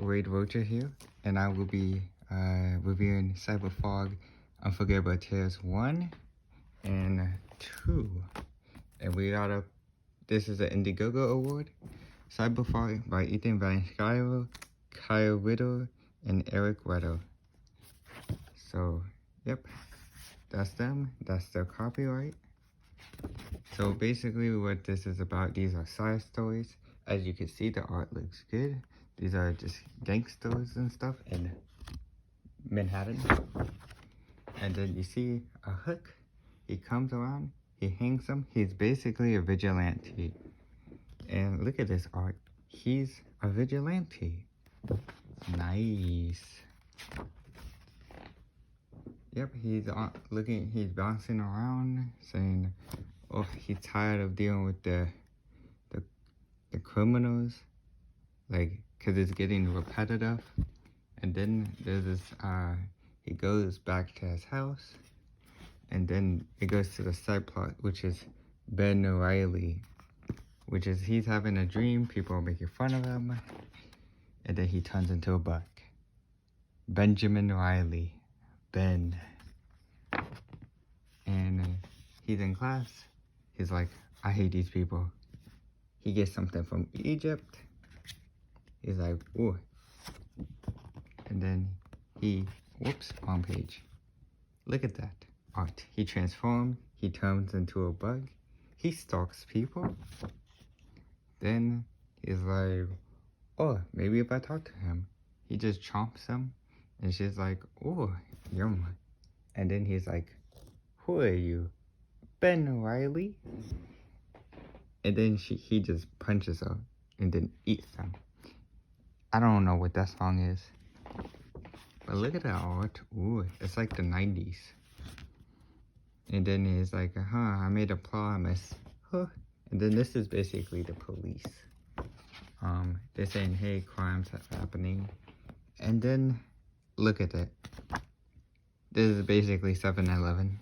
Wade Roger here, and I will be reviewing Cyberfrog Unforgettable Tales 1 and 2. And this is an Indiegogo award. Cyberfrog by Ethan Van Sciver, Kyle Riddle, and Eric Weddle. So, yep, that's them. That's their copyright. So basically what this is about, these are side stories. As you can see, the art looks good. These are just gangsters and stuff in Manhattan. And then you see a hook. He comes around, he hangs them. He's basically a vigilante. And look at this art. He's a vigilante. Nice. Yep, he's bouncing around saying, oh, he's tired of dealing with the criminals, like, cause it's getting repetitive. And then there's this, he goes back to his house, and then it goes to the side plot, which is Ben Riley, which is he's having a dream, people are making fun of him, and then he turns into a bug. Benjamin Riley, Ben. And he's in class, he's like, I hate these people. He gets something from Egypt. He's like, ooh. And then whoops, wrong page. Look at that art. He transforms, he turns into a bug. He stalks people. Then he's like, oh, maybe if I talk to him. He just chomps him. And she's like, oh, yum. And then he's like, who are you? Ben Riley? And then he just punches her and then eats them. I don't know what that song is. But look at that art. Ooh, it's like the 90s. And then he's like, I made a promise. Huh. And then this is basically the police. They're saying, hey, crimes are happening. And then, look at it. This is basically 7-Eleven.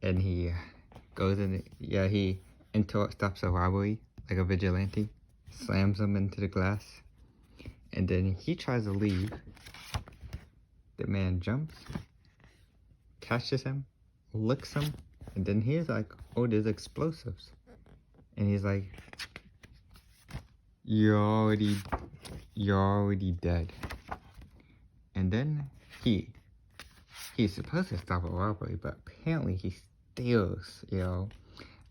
And he goes in, he stops a robbery, like a vigilante, slams him into the glass, and then he tries to leave. The man jumps, catches him, licks him, and then he's like, oh, there's explosives. And he's like, you're already dead. And then he's supposed to stop a robbery, but apparently he steals, I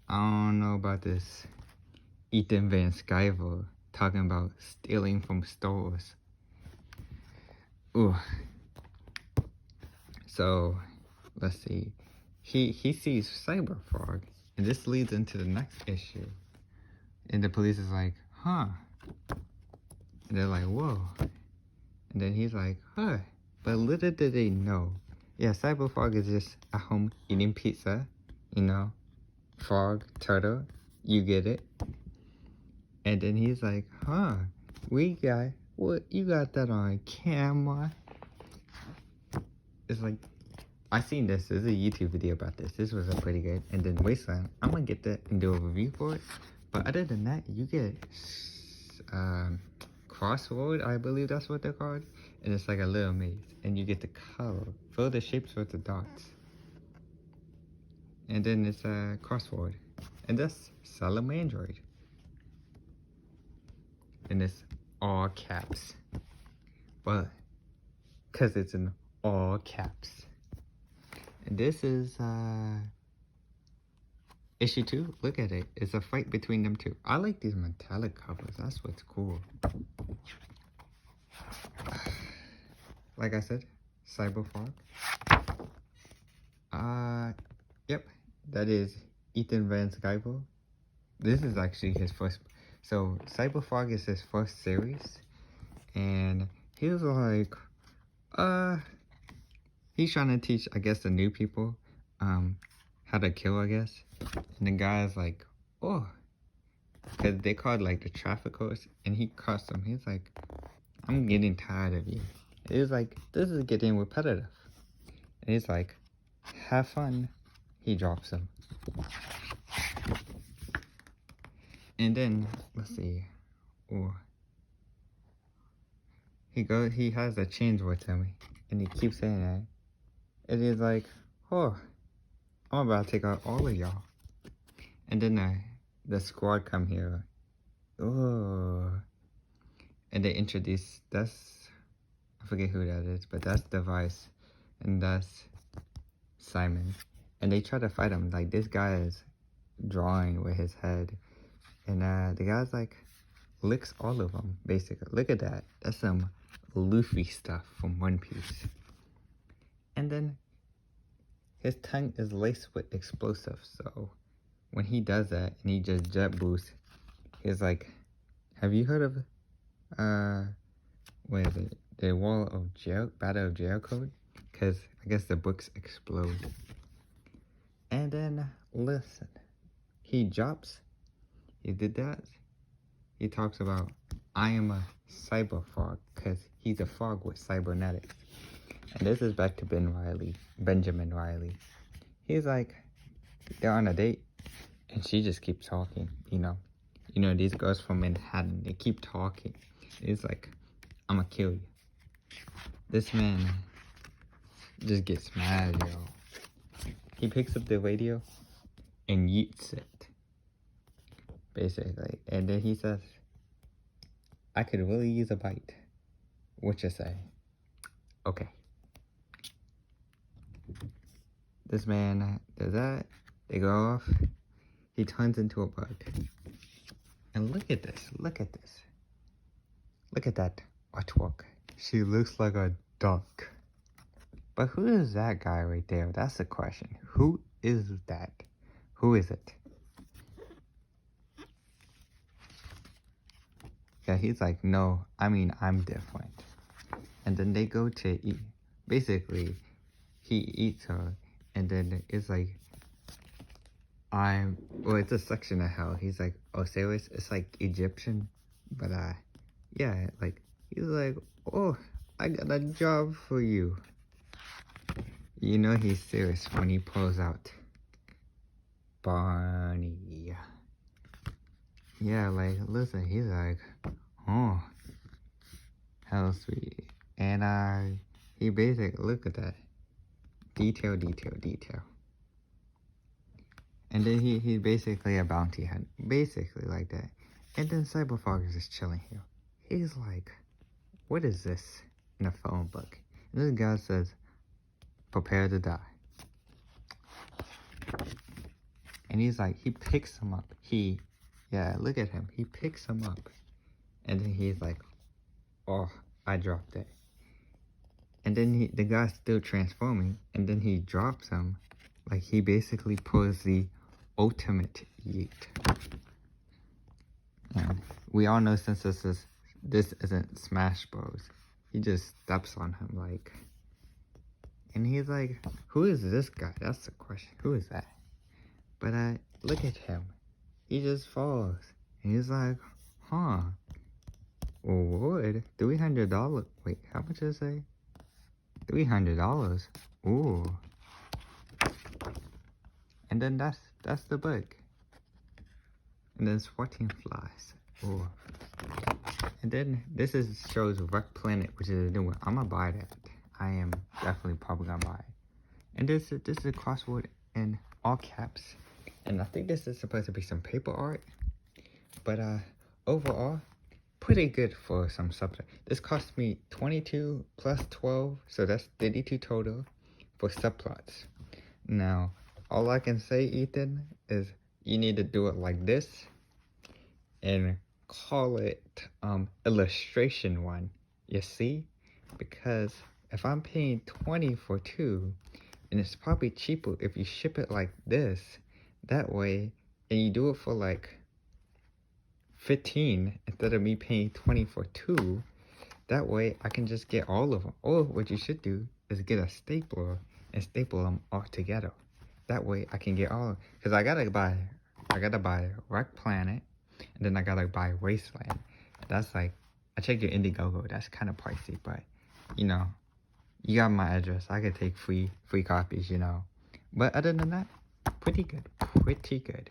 don't know about this Ethan Van Sciver talking about stealing from stores. Ooh. So, let's see. He sees Cyberfrog, and this leads into the next issue. And the police is like, huh. And they're like, whoa. And then he's like, huh. But little did they know. Yeah, Cyberfrog is just at home eating pizza, frog, turtle, you get it. And then he's like, you got that on camera. It's like, I seen this. There's a YouTube video about this. This was pretty good. And then Wasteland, I'm gonna get that and do a review for it. But other than that, you get crossword, I believe that's what they're called. And it's like a little maze. And you get the color. Fill the shapes with the dots. And then it's a crossword. And that's Salamandroid. And it's all caps. But, because it's in all caps. And this is issue 2. Look at it. It's a fight between them two. I like these metallic covers. That's what's cool. Like I said, Cyberfrog. Yep. That is Ethan Van Sciver. This is actually his first. So Cyberfrog is his first series. And he was like, he's trying to teach, I guess, the new people how to kill, I guess. And the guy's like, oh, because they called like the traffickers, and he cussed them. He's like, I'm getting tired of you. He's like, this is getting repetitive. And he's like, have fun. He drops him. And then, let's see. Oh. he has a change with him, and he keeps saying that. And he's like, oh, I'm about to take out all of y'all. And then the squad come here. Oh. And they introduce, I forget who that is, but that's Device. And that's Simon. And they try to fight him. Like, this guy is drawing with his head. And the guy's like, licks all of them, basically. Look at that. That's some Luffy stuff from One Piece. And then his tongue is laced with explosives. So when he does that and he just jet boosts, he's like, have you heard of what is it? The Battle of Jericho? Because I guess the books explode. And then listen, he drops. He did that. He talks about, I am a Cyberfrog, because he's a frog with cybernetics. And this is back to Benjamin Riley. He's like, they're on a date, and she just keeps talking, you know. You know, these girls from Manhattan, they keep talking. He's like, I'm gonna kill you. This man just gets mad, yo. He picks up the radio and yeets it, basically. And then he says, I could really use a bite. What you say? Okay. This man does that. They go off. He turns into a bug. And look at this. Look at this. Look at that artwork. She looks like a duck. But who is that guy right there? That's the question. Who is that? Who is it? Yeah, he's like, no, I mean, I'm different. And then they go to eat. Basically, he eats her. And then it's like, well, it's a section of hell. He's like, Osiris, it's like Egyptian. But, yeah, like, he's like, oh, I got a job for you. You know he's serious when he pulls out Barney. Yeah, like, listen, he's like, oh, hell sweet. And, he basically, look at that. Detail, detail, detail. And then he's basically a bounty hunter. Basically like that. And then Cyberfrog is just chilling here. He's like, what is this in a phone book? And this guy says, prepare to die. And he's like, he picks him up. Yeah, look at him. He picks him up. And then he's like, oh, I dropped it. And then the guy's still transforming. And then he drops him. Like, he basically pulls the ultimate yeet. And we all know since this isn't Smash Bros. He just steps on him, like. And he's like, who is this guy? That's the question. Who is that? But look at him. He just falls. And he's like, huh. Reward? $300. Wait, how much did I say? $300. Ooh. And then that's the book. And then 14 flies. Ooh. And then this shows Wreck Planet, which is a new one. I'm gonna buy that. I am definitely probably gonna buy it. And this is a crossword in all caps. And I think this is supposed to be some paper art. But overall, pretty good for some subject. This cost me 22 plus 12, so that's 32 total for subplots. Now, all I can say, Ethan, is you need to do it like this and call it illustration one. You see? Because if I'm paying 20 for 2, and it's probably cheaper if you ship it like this, that way, and you do it for like 15 instead of me paying 20 for 2, that way I can just get all of them. Or what you should do is get a stapler and staple them all together. That way I can get all of them. Because I gotta buy Wreck Planet, and then I gotta buy Wasteland. That's like, I checked your Indiegogo, that's kind of pricey, but you know, you got my address. I could take free copies, you know. But other than that, pretty good.